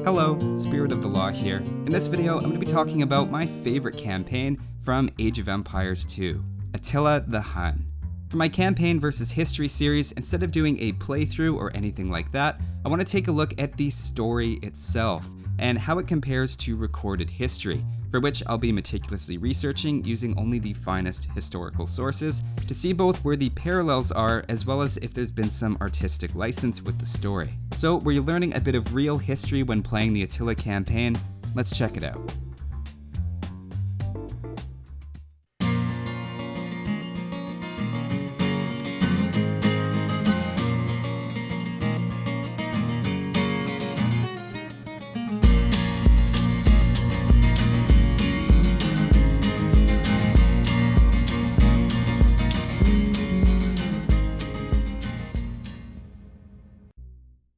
Hello, Spirit of the Law here. In this video, I'm going to be talking about my favorite campaign from Age of Empires 2, Attila the Hun. For my campaign versus history series, instead of doing a playthrough or anything like that, I want to take a look at the story itself and how it compares to recorded history, for which I'll be meticulously researching using only the finest historical sources to see both where the parallels are as well as if there's been some artistic license with the story. So were you learning a bit of real history when playing the Attila campaign? Let's check it out.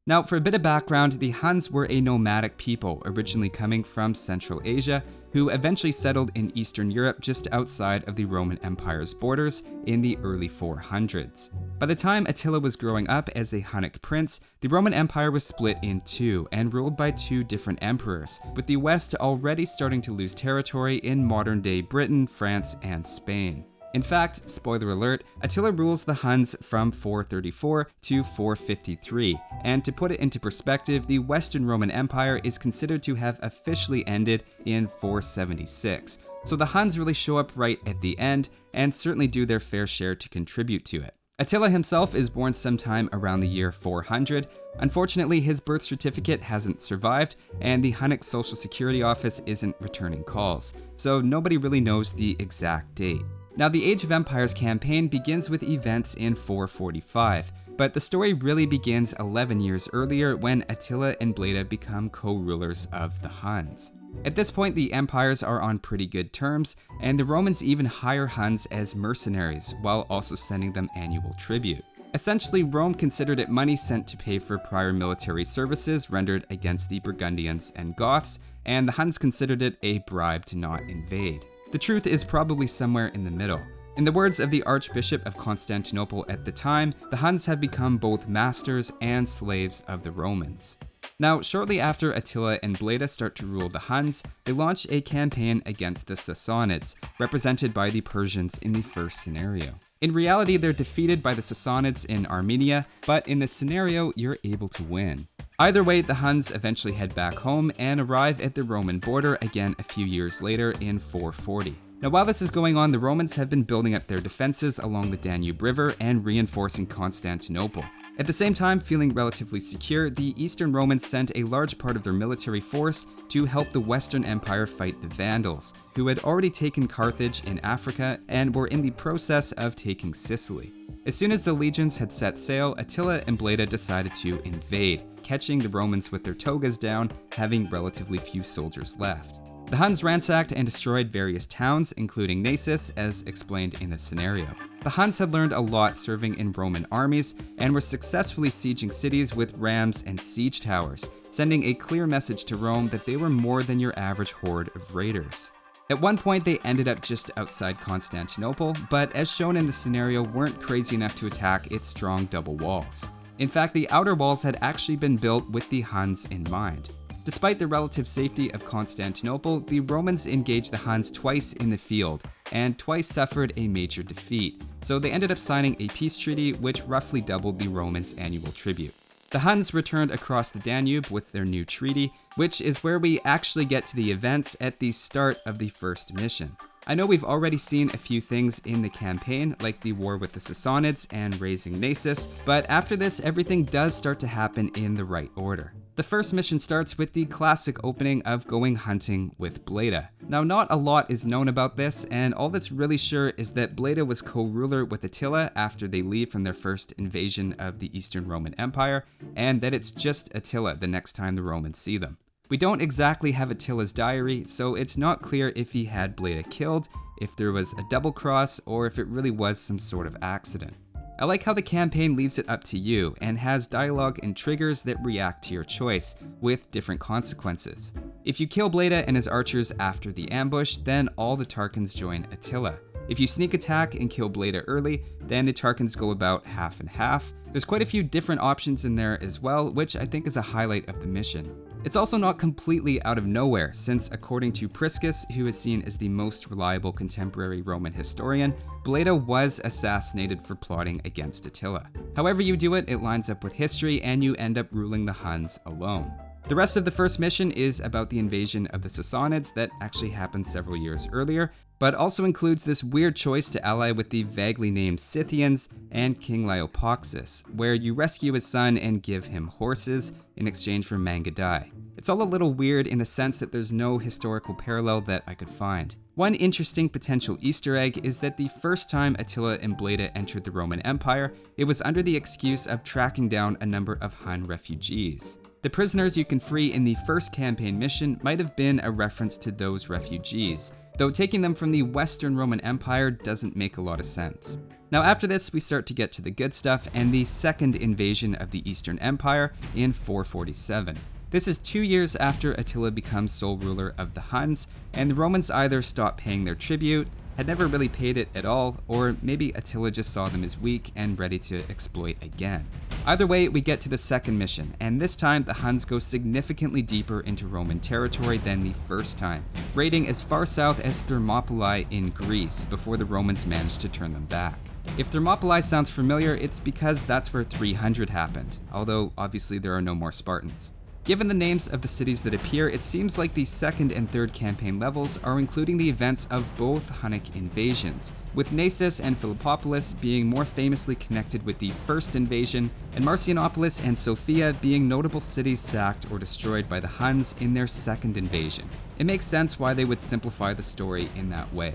Now, for a bit of background, the Huns were a nomadic people originally coming from Central Asia who eventually settled in Eastern Europe just outside of the Roman Empire's borders in the early 400s. By the time Attila was growing up as a Hunnic prince, the Roman Empire was split in two and ruled by two different emperors, with the West already starting to lose territory in modern-day Britain, France, and Spain. In fact, spoiler alert, Attila rules the Huns from 434 to 453, and to put it into perspective, the Western Roman Empire is considered to have officially ended in 476, so the Huns really show up right at the end, and certainly do their fair share to contribute to it. Attila himself is born sometime around the year 400. Unfortunately, his birth certificate hasn't survived, and the Hunnic Social Security Office isn't returning calls, so nobody really knows the exact date. Now, the Age of Empires campaign begins with events in 445, but the story really begins 11 years earlier when Attila and Bleda become co-rulers of the Huns. At this point, the empires are on pretty good terms, and the Romans even hire Huns as mercenaries, while also sending them annual tribute. Essentially, Rome considered it money sent to pay for prior military services rendered against the Burgundians and Goths, and the Huns considered it a bribe to not invade. The truth is probably somewhere in the middle. In the words of the Archbishop of Constantinople at the time, the Huns have become both masters and slaves of the Romans. Now, shortly after Attila and Bleda start to rule the Huns, they launch a campaign against the Sassanids, represented by the Persians in the first scenario. In reality, they're defeated by the Sassanids in Armenia, but in this scenario, you're able to win. Either way, the Huns eventually head back home and arrive at the Roman border again a few years later in 440. Now, while this is going on, the Romans have been building up their defenses along the Danube River and reinforcing Constantinople. At the same time, feeling relatively secure, the Eastern Romans sent a large part of their military force to help the Western Empire fight the Vandals, who had already taken Carthage in Africa and were in the process of taking Sicily. As soon as the legions had set sail, Attila and Bleda decided to invade, catching the Romans with their togas down, having relatively few soldiers left. The Huns ransacked and destroyed various towns, including Naissus, as explained in this scenario. The Huns had learned a lot serving in Roman armies and were successfully sieging cities with rams and siege towers, sending a clear message to Rome that they were more than your average horde of raiders. At one point, they ended up just outside Constantinople, but as shown in the scenario, weren't crazy enough to attack its strong double walls. In fact, the outer walls had actually been built with the Huns in mind. Despite the relative safety of Constantinople, the Romans engaged the Huns twice in the field, and twice suffered a major defeat, so they ended up signing a peace treaty which roughly doubled the Romans' annual tribute. The Huns returned across the Danube with their new treaty, which is where we actually get to the events at the start of the first mission. I know we've already seen a few things in the campaign, like the war with the Sassanids and raising Naissus, but after this, everything does start to happen in the right order. The first mission starts with the classic opening of going hunting with Bleda. Now, not a lot is known about this, and all that's really sure is that Bleda was co-ruler with Attila after they leave from their first invasion of the Eastern Roman Empire, and that it's just Attila the next time the Romans see them. We don't exactly have Attila's diary, so it's not clear if he had Bleda killed, if there was a double cross, or if it really was some sort of accident. I like how the campaign leaves it up to you and has dialogue and triggers that react to your choice, with different consequences. If you kill Bleda and his archers after the ambush, then all the Tarquins join Attila. If you sneak attack and kill Bleda early, then the Tarquins go about half and half. There's quite a few different options in there as well, which I think is a highlight of the mission. It's also not completely out of nowhere, since according to Priscus, who is seen as the most reliable contemporary Roman historian, Bleda was assassinated for plotting against Attila. However you do it, it lines up with history and you end up ruling the Huns alone. The rest of the first mission is about the invasion of the Sassanids that actually happened several years earlier, but also includes this weird choice to ally with the vaguely named Scythians and King Leopoxus, where you rescue his son and give him horses in exchange for Mangadai. It's all a little weird in the sense that there's no historical parallel that I could find. One interesting potential Easter egg is that the first time Attila and Bleda entered the Roman Empire, it was under the excuse of tracking down a number of Hun refugees. The prisoners you can free in the first campaign mission might have been a reference to those refugees, though taking them from the Western Roman Empire doesn't make a lot of sense. Now after this, we start to get to the good stuff and the second invasion of the Eastern Empire in 447. This is 2 years after Attila becomes sole ruler of the Huns, and the Romans either stopped paying their tribute, had never really paid it at all, or maybe Attila just saw them as weak and ready to exploit again. Either way, we get to the second mission, and this time the Huns go significantly deeper into Roman territory than the first time, raiding as far south as Thermopylae in Greece before the Romans managed to turn them back. If Thermopylae sounds familiar, it's because that's where 300 happened, although obviously there are no more Spartans. Given the names of the cities that appear, it seems like the second and third campaign levels are including the events of both Hunnic invasions, with Naissus and Philippopolis being more famously connected with the first invasion, and Marcianopolis and Sophia being notable cities sacked or destroyed by the Huns in their second invasion. It makes sense why they would simplify the story in that way.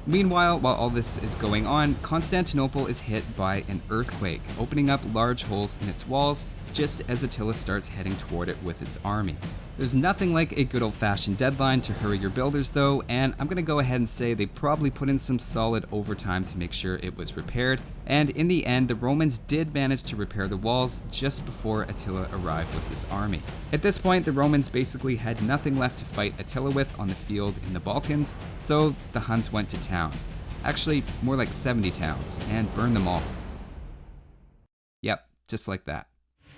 Meanwhile, while all this is going on, Constantinople is hit by an earthquake, opening up large holes in its walls just as Attila starts heading toward it with his army. There's nothing like a good old-fashioned deadline to hurry your builders though, and I'm gonna go ahead and say they probably put in some solid overtime to make sure it was repaired, and in the end the Romans did manage to repair the walls just before Attila arrived with his army. At this point, the Romans basically had nothing left to fight Attila with on the field in the Balkans, so the Huns went to town. Actually, more like 70 towns, and burned them all. Yep, just like that.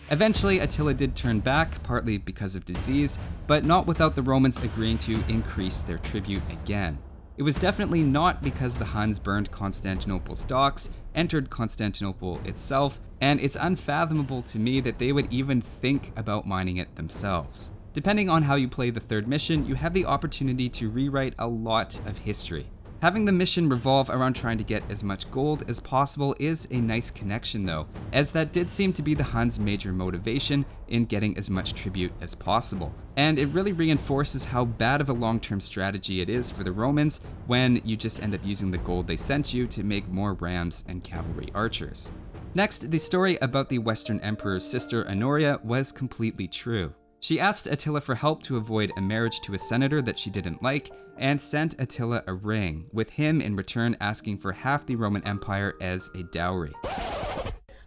Eventually, Attila did turn back, partly because of disease, but not without the Romans agreeing to increase their tribute again. It was definitely not because the Huns burned Constantinople's docks, entered Constantinople itself, and it's unfathomable to me that they would even think about mining it themselves. Depending on how you play the third mission, you have the opportunity to rewrite a lot of history. Having the mission revolve around trying to get as much gold as possible is a nice connection though, as that did seem to be the Huns' major motivation in getting as much tribute as possible. And it really reinforces how bad of a long-term strategy it is for the Romans when you just end up using the gold they sent you to make more rams and cavalry archers. Next, the story about the Western Emperor's sister Honoria was completely true. She asked Attila for help to avoid a marriage to a senator that she didn't like, and sent Attila a ring, with him in return asking for half the Roman Empire as a dowry.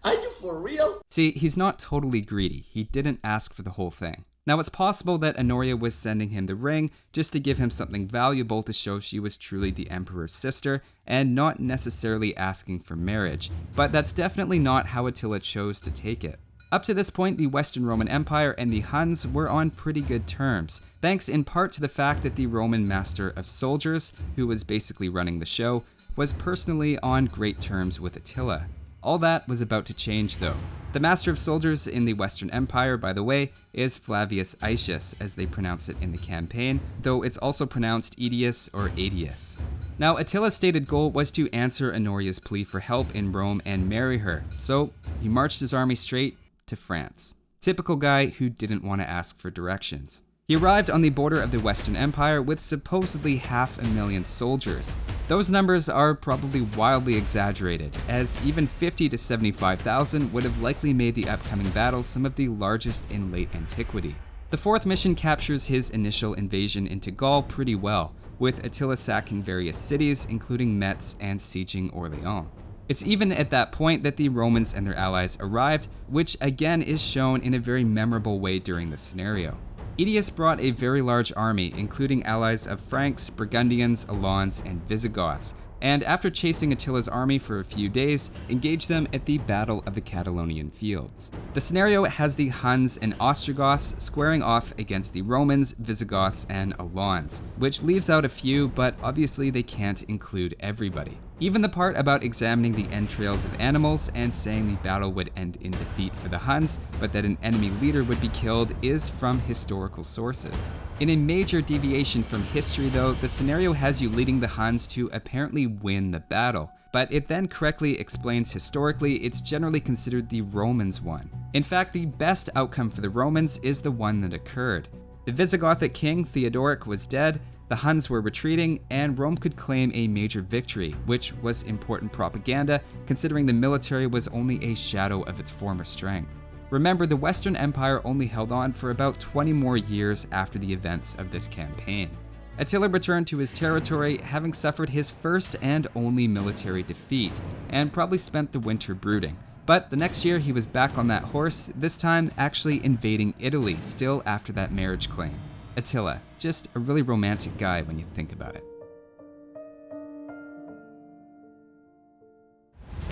Are you for real? See, he's not totally greedy. He didn't ask for the whole thing. Now, it's possible that Honoria was sending him the ring just to give him something valuable to show she was truly the emperor's sister, and not necessarily asking for marriage, but that's definitely not how Attila chose to take it. Up to this point, the Western Roman Empire and the Huns were on pretty good terms, thanks in part to the fact that the Roman Master of Soldiers, who was basically running the show, was personally on great terms with Attila. All that was about to change though. The Master of Soldiers in the Western Empire, by the way, is Flavius Aetius, as they pronounce it in the campaign, though it's also pronounced Aetius or Aetius. Now, Attila's stated goal was to answer Honoria's plea for help in Rome and marry her, so he marched his army straight to France. Typical guy who didn't want to ask for directions. He arrived on the border of the Western Empire with supposedly 500,000 soldiers. Those numbers are probably wildly exaggerated, as even 50 to 75,000 would have likely made the upcoming battles some of the largest in late antiquity. The fourth mission captures his initial invasion into Gaul pretty well, with Attila sacking various cities, including Metz and sieging Orléans. It's even at that point that the Romans and their allies arrived, which again is shown in a very memorable way during the scenario. Aetius brought a very large army, including allies of Franks, Burgundians, Alans, and Visigoths, and after chasing Attila's army for a few days, engaged them at the Battle of the Catalonian Fields. The scenario has the Huns and Ostrogoths squaring off against the Romans, Visigoths, and Alans, which leaves out a few, but obviously they can't include everybody. Even the part about examining the entrails of animals and saying the battle would end in defeat for the Huns, but that an enemy leader would be killed, is from historical sources. In a major deviation from history though, the scenario has you leading the Huns to apparently win the battle, but it then correctly explains historically it's generally considered the Romans won. In fact, the best outcome for the Romans is the one that occurred. The Visigothic king Theodoric was dead, the Huns were retreating, and Rome could claim a major victory, which was important propaganda considering the military was only a shadow of its former strength. Remember, the Western Empire only held on for about 20 more years after the events of this campaign. Attila returned to his territory, having suffered his first and only military defeat, and probably spent the winter brooding. But the next year he was back on that horse, this time actually invading Italy, still after that marriage claim. Attila, just a really romantic guy when you think about it.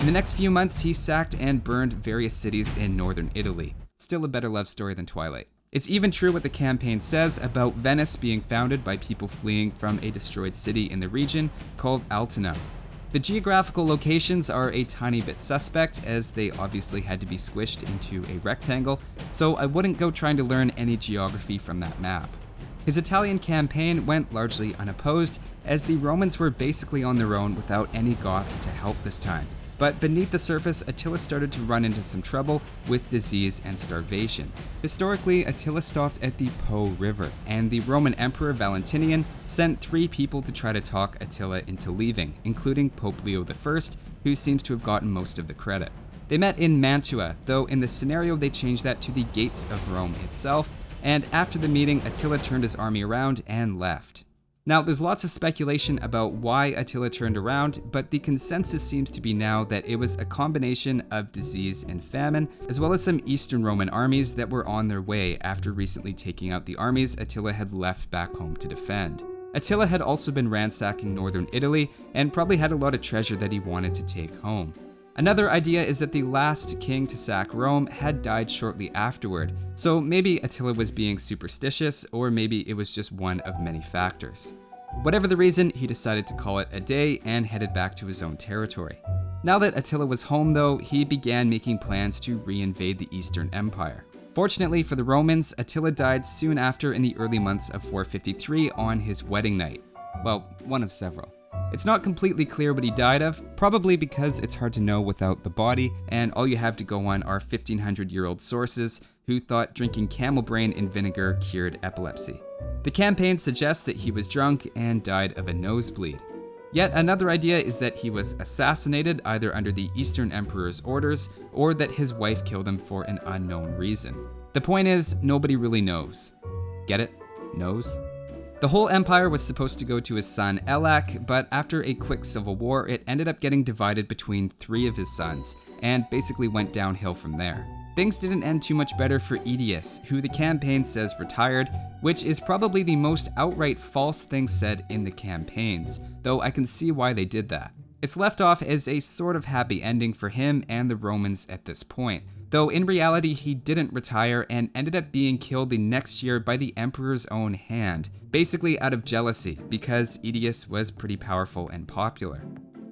In the next few months, he sacked and burned various cities in northern Italy. Still a better love story than Twilight. It's even true what the campaign says about Venice being founded by people fleeing from a destroyed city in the region called Altino. The geographical locations are a tiny bit suspect, as they obviously had to be squished into a rectangle, so I wouldn't go trying to learn any geography from that map. His Italian campaign went largely unopposed, as the Romans were basically on their own without any Goths to help this time. But beneath the surface, Attila started to run into some trouble with disease and starvation. Historically, Attila stopped at the Po River, and the Roman Emperor Valentinian sent 3 people to try to talk Attila into leaving, including Pope Leo I, who seems to have gotten most of the credit. They met in Mantua, though in the scenario they changed that to the gates of Rome itself, and after the meeting, Attila turned his army around and left. Now, there's lots of speculation about why Attila turned around, but the consensus seems to be now that it was a combination of disease and famine, as well as some Eastern Roman armies that were on their way after recently taking out the armies Attila had left back home to defend. Attila had also been ransacking northern Italy, and probably had a lot of treasure that he wanted to take home. Another idea is that the last king to sack Rome had died shortly afterward, so maybe Attila was being superstitious, or maybe it was just one of many factors. Whatever the reason, he decided to call it a day and headed back to his own territory. Now that Attila was home though, he began making plans to reinvade the Eastern Empire. Fortunately for the Romans, Attila died soon after in the early months of 453 on his wedding night. Well, one of several. It's not completely clear what he died of, probably because it's hard to know without the body, and all you have to go on are 1500-year-old sources who thought drinking camel brain in vinegar cured epilepsy. The campaign suggests that he was drunk and died of a nosebleed. Yet another idea is that he was assassinated either under the Eastern Emperor's orders, or that his wife killed him for an unknown reason. The point is, nobody really knows. Get it? Knows? The whole empire was supposed to go to his son Elac, but after a quick civil war, it ended up getting divided between 3 of his sons, and basically went downhill from there. Things didn't end too much better for Aetius, who the campaign says retired, which is probably the most outright false thing said in the campaigns, though I can see why they did that. It's left off as a sort of happy ending for him and the Romans at this point, though in reality he didn't retire and ended up being killed the next year by the emperor's own hand, basically out of jealousy because Aetius was pretty powerful and popular.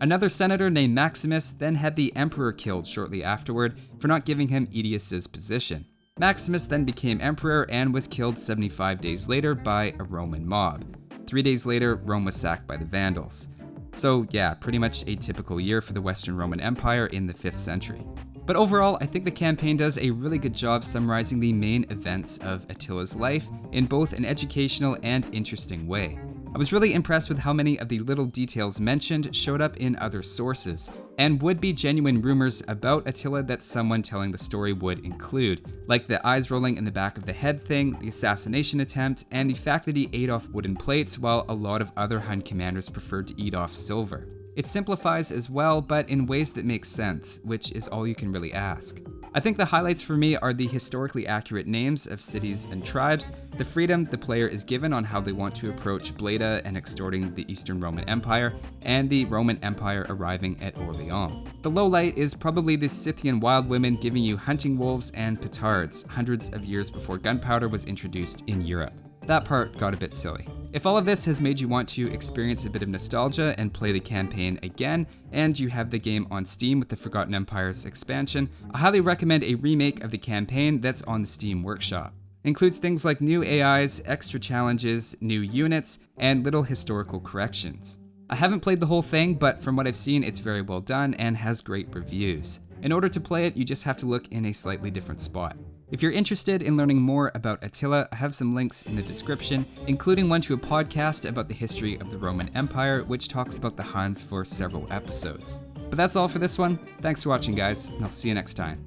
Another senator named Maximus then had the emperor killed shortly afterward for not giving him Aetius's position. Maximus then became emperor and was killed 75 days later by a Roman mob. 3 days later, Rome was sacked by the Vandals. So yeah, pretty much a typical year for the Western Roman Empire in the 5th century. But overall, I think the campaign does a really good job summarizing the main events of Attila's life in both an educational and interesting way. I was really impressed with how many of the little details mentioned showed up in other sources, and would be genuine rumors about Attila that someone telling the story would include, like the eyes rolling in the back of the head thing, the assassination attempt, and the fact that he ate off wooden plates while a lot of other Hun commanders preferred to eat off silver. It simplifies as well, but in ways that make sense, which is all you can really ask. I think the highlights for me are the historically accurate names of cities and tribes, the freedom the player is given on how they want to approach Bleda and extorting the Eastern Roman Empire, and the Roman Empire arriving at Orleans. The lowlight is probably the Scythian wild women giving you hunting wolves and petards, hundreds of years before gunpowder was introduced in Europe. That part got a bit silly. If all of this has made you want to experience a bit of nostalgia and play the campaign again, and you have the game on Steam with the Forgotten Empires expansion, I highly recommend a remake of the campaign that's on the Steam Workshop. It includes things like new AIs, extra challenges, new units, and little historical corrections. I haven't played the whole thing, but from what I've seen, it's very well done and has great reviews. In order to play it, you just have to look in a slightly different spot. If you're interested in learning more about Attila, I have some links in the description, including one to a podcast about the history of the Roman Empire, which talks about the Huns for several episodes. But that's all for this one. Thanks for watching, guys, and I'll see you next time.